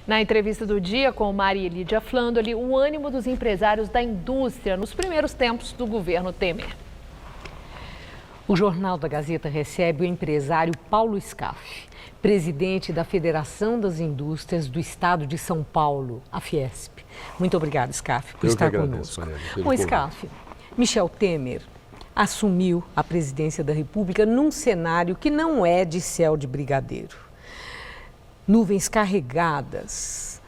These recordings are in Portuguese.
Na entrevista do dia com Maria Lídia Flandoli, o ânimo dos empresários da indústria nos primeiros tempos do governo Temer. O Jornal da Gazeta recebe o empresário Paulo Scaff, presidente da Federação das Indústrias do Estado de São Paulo, a Fiesp. Muito obrigada, Scaff, por estar conosco. Bom, Scaff, Michel Temer assumiu a presidência da República num cenário que não é de céu de brigadeiro. Nuvens carregadas,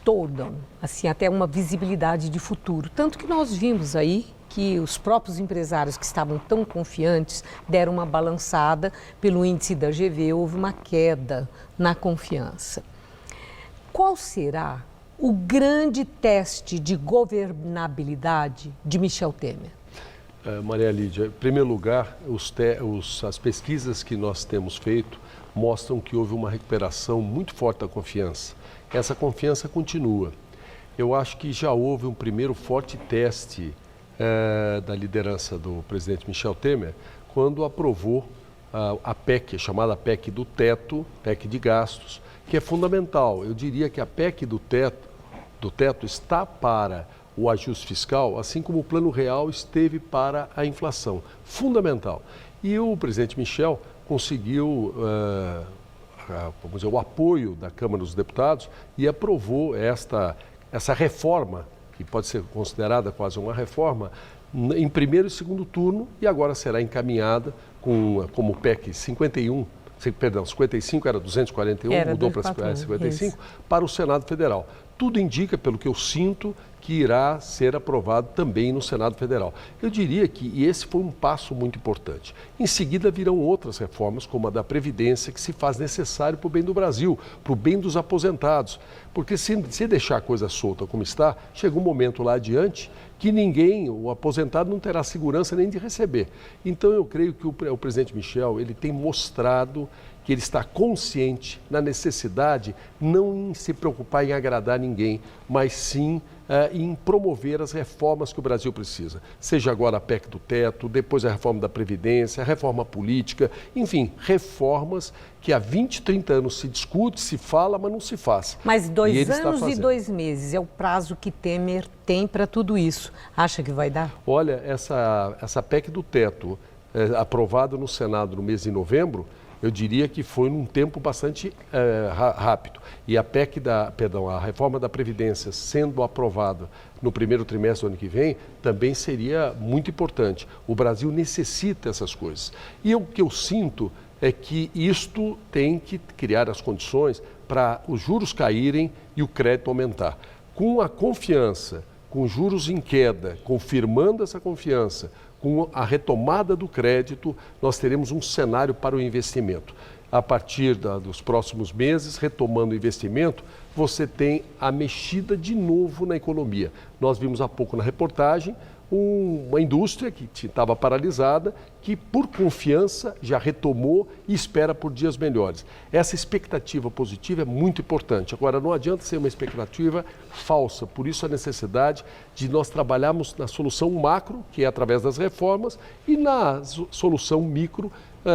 toda, assim, até uma visibilidade de futuro. Tanto que nós vimos aí que os próprios empresários que estavam tão confiantes deram uma balançada pelo índice da GV, houve uma queda na confiança. Qual será o grande teste de governabilidade de Michel Temer? Maria Lídia, em primeiro lugar, as pesquisas que nós temos feito mostram que houve uma recuperação muito forte da confiança. Essa confiança continua. Eu acho que já houve um primeiro forte teste da liderança do presidente Michel Temer, quando aprovou a PEC, chamada PEC do teto, PEC de gastos, que é fundamental. Eu diria que a PEC do teto está para o ajuste fiscal, assim como o Plano Real esteve para a inflação. Fundamental. E o presidente Michel conseguiu vamos dizer, o apoio da Câmara dos Deputados e aprovou essa reforma, que pode ser considerada quase uma reforma, em primeiro e segundo turno, e agora será encaminhada como PEC 55 era 241, mudou para 55, para o Senado Federal. Tudo indica, pelo que eu sinto, que irá ser aprovado também no Senado Federal. Eu diria que esse foi um passo muito importante. Em seguida virão outras reformas, como a da Previdência, que se faz necessário para o bem do Brasil, para o bem dos aposentados. Porque se deixar a coisa solta como está, chega um momento lá adiante que o aposentado não terá segurança nem de receber. Então eu creio que o presidente Michel, ele tem mostrado que ele está consciente na necessidade não em se preocupar em agradar ninguém, mas sim em promover as reformas que o Brasil precisa. Seja agora a PEC do teto, depois a reforma da Previdência, a reforma política, enfim, reformas que há 20, 30 anos se discute, se fala, mas não se faz. Mas 2 anos e 2 meses é o prazo que Temer tem para tudo isso. Acha que vai dar? Olha, essa PEC do teto, aprovada no Senado no mês de novembro, eu diria que foi num tempo bastante rápido. E a a reforma da Previdência sendo aprovada no primeiro trimestre do ano que vem, também seria muito importante. O Brasil necessita dessas coisas. E o que eu sinto é que isto tem que criar as condições para os juros caírem e o crédito aumentar. Com a confiança, com juros em queda, confirmando essa confiança, com a retomada do crédito, nós teremos um cenário para o investimento. A partir dos próximos meses, retomando o investimento, você tem a mexida de novo na economia. Nós vimos há pouco na reportagem uma indústria que estava paralisada, que por confiança já retomou e espera por dias melhores. Essa expectativa positiva é muito importante. Agora, não adianta ser uma expectativa falsa, por isso a necessidade de nós trabalharmos na solução macro, que é através das reformas, e na solução micro,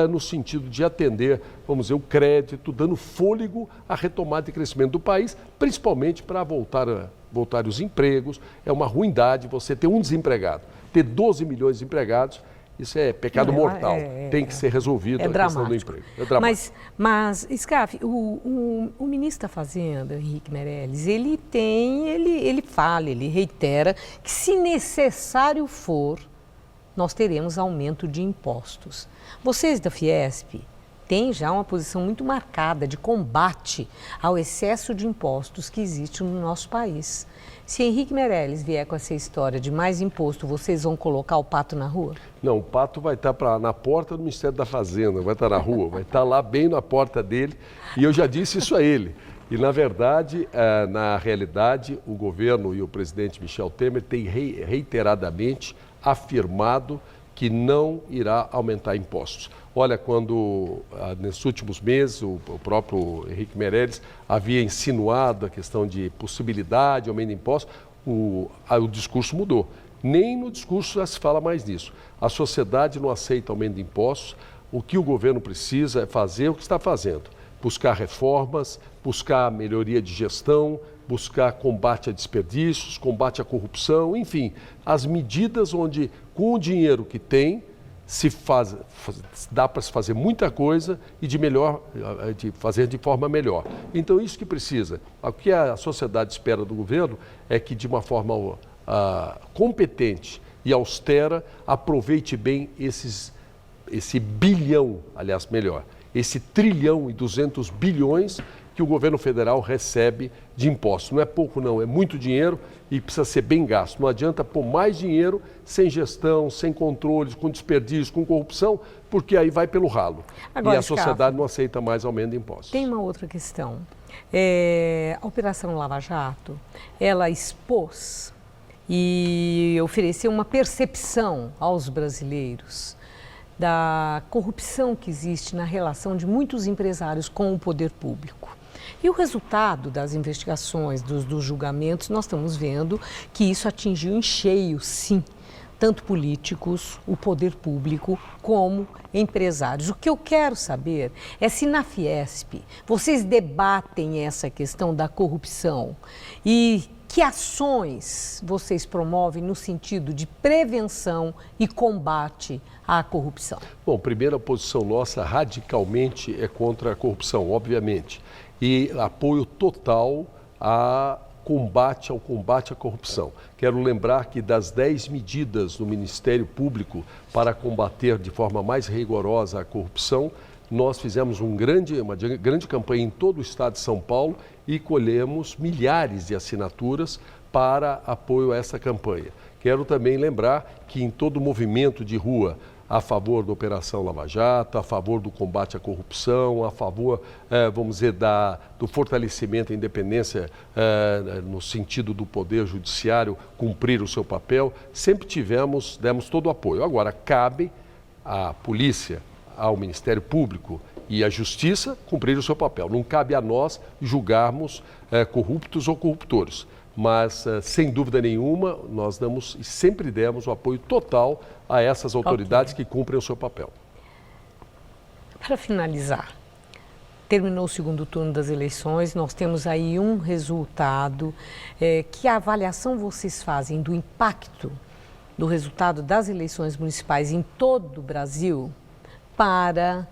no sentido de atender, vamos dizer, o crédito, dando fôlego à retomada e crescimento do país, principalmente para voltar os empregos. É uma ruindade você ter um desempregado, ter 12 milhões de empregados, isso é pecado mortal, tem que ser resolvido a questão do emprego. É dramático. Mas Scaff, o ministro da Fazenda, Henrique Meirelles, ele fala, ele reitera que se necessário for, nós teremos aumento de impostos. Vocês da Fiesp têm já uma posição muito marcada de combate ao excesso de impostos que existe no nosso país. Se Henrique Meirelles vier com essa história de mais imposto, vocês vão colocar o pato na rua? Não, o pato vai estar na porta do Ministério da Fazenda, vai estar na rua, vai estar lá bem na porta dele, e eu já disse isso a ele. E, na verdade, na realidade, o governo e o presidente Michel Temer têm reiteradamente afirmado que não irá aumentar impostos. Olha, quando, nesses últimos meses, o próprio Henrique Meirelles havia insinuado a questão de possibilidade de aumento de impostos, o discurso mudou. Nem no discurso já se fala mais nisso. A sociedade não aceita aumento de impostos. O que o governo precisa é fazer o que está fazendo. buscar reformas, buscar melhoria de gestão, buscar combate a desperdícios, combate à corrupção, enfim, as medidas onde, com o dinheiro que tem, dá para se fazer muita coisa e de fazer de forma melhor. Então, isso que precisa. O que a sociedade espera do governo é que, de uma forma competente e austera, aproveite bem esse bilhão, aliás, melhor, esse 1 trilhão e 200 bilhões que o governo federal recebe de impostos. Não é pouco não, é muito dinheiro e precisa ser bem gasto. Não adianta pôr mais dinheiro sem gestão, sem controles, com desperdício, com corrupção, porque aí vai pelo ralo. Agora, e a sociedade não aceita mais aumento de impostos. Tem uma outra questão. A Operação Lava Jato, ela expôs e ofereceu uma percepção aos brasileiros da corrupção que existe na relação de muitos empresários com o poder público. E o resultado das investigações, dos julgamentos, nós estamos vendo que isso atingiu em cheio, sim, tanto políticos, o poder público, como empresários. O que eu quero saber é se na Fiesp vocês debatem essa questão da corrupção e que ações vocês promovem no sentido de prevenção e combate à corrupção? Bom, primeiro, a posição nossa radicalmente é contra a corrupção, obviamente, e apoio total ao combate à corrupção. Quero lembrar que das 10 medidas do Ministério Público para combater de forma mais rigorosa a corrupção, nós fizemos uma grande campanha em todo o estado de São Paulo e colhemos milhares de assinaturas para apoio a essa campanha. Quero também lembrar que em todo o movimento de rua a favor da Operação Lava Jato, a favor do combate à corrupção, a favor, vamos dizer, do fortalecimento da independência no sentido do Poder Judiciário cumprir o seu papel, sempre demos todo o apoio. Agora, cabe à polícia, ao Ministério Público e à Justiça cumprir o seu papel. Não cabe a nós julgarmos corruptos ou corruptores. Mas, sem dúvida nenhuma, nós damos e sempre demos o apoio total a essas autoridades que cumprem o seu papel. Para finalizar, terminou o segundo turno das eleições, nós temos aí um resultado. Que avaliação vocês fazem do impacto do resultado das eleições municipais em todo o Brasil para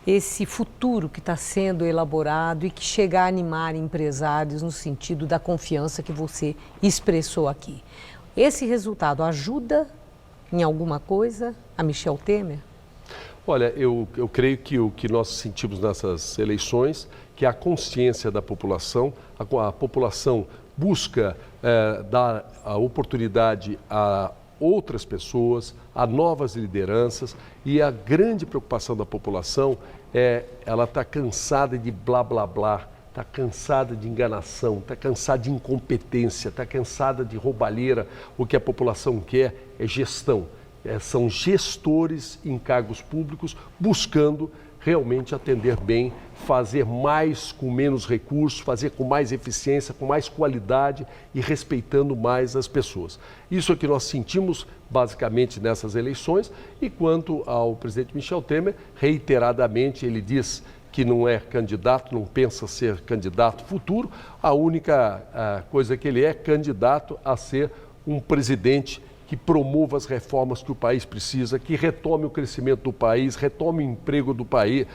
esse futuro que está sendo elaborado e que chega a animar empresários no sentido da confiança que você expressou aqui? Esse resultado ajuda em alguma coisa a Michel Temer? Olha, eu creio que o que nós sentimos nessas eleições, que a consciência da população, a população busca dar a oportunidade a outras pessoas, a novas lideranças, e a grande preocupação da população ela está cansada de blá blá blá, está cansada de enganação, está cansada de incompetência, está cansada de roubalheira. O que a população quer é gestão, são gestores em cargos públicos buscando realmente atender bem, fazer mais com menos recursos, fazer com mais eficiência, com mais qualidade e respeitando mais as pessoas. Isso é o que nós sentimos basicamente nessas eleições. E quanto ao presidente Michel Temer, reiteradamente ele diz que não é candidato, não pensa ser candidato futuro. A única coisa que ele é candidato a ser um presidente que promova as reformas que o país precisa, que retome o crescimento do país, retome o emprego do país,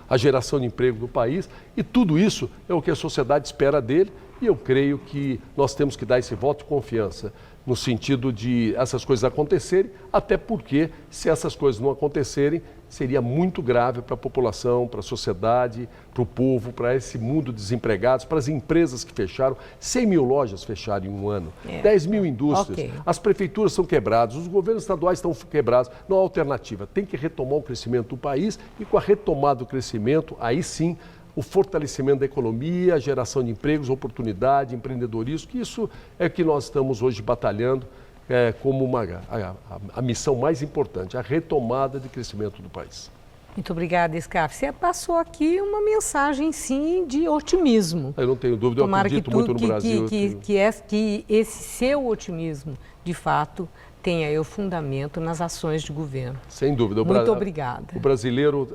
a geração de emprego do país, e tudo isso é o que a sociedade espera dele, e eu creio que nós temos que dar esse voto de confiança no sentido de essas coisas acontecerem, até porque se essas coisas não acontecerem, seria muito grave para a população, para a sociedade, para o povo, para esse mundo de desempregados, para as empresas que fecharam. 100 mil lojas fecharam em um ano, 10 mil indústrias, as prefeituras são quebradas, os governos estaduais estão quebrados. Não há alternativa, tem que retomar o crescimento do país e com a retomada do crescimento, aí sim, o fortalecimento da economia, a geração de empregos, oportunidade, empreendedorismo, que isso é o que nós estamos hoje batalhando como a missão mais importante, a retomada de crescimento do país. Muito obrigada, Scarfe. Você passou aqui uma mensagem, sim, de otimismo. Eu não tenho dúvida, eu acredito muito no Brasil. Que esse seu otimismo, de fato, tem aí o fundamento nas ações de governo. Sem dúvida. Muito obrigada. O brasileiro,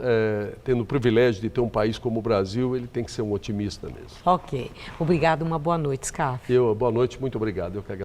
tendo o privilégio de ter um país como o Brasil, ele tem que ser um otimista mesmo. Ok. Obrigada, uma boa noite, Scarf. Boa noite, muito obrigado. Eu que agradeço.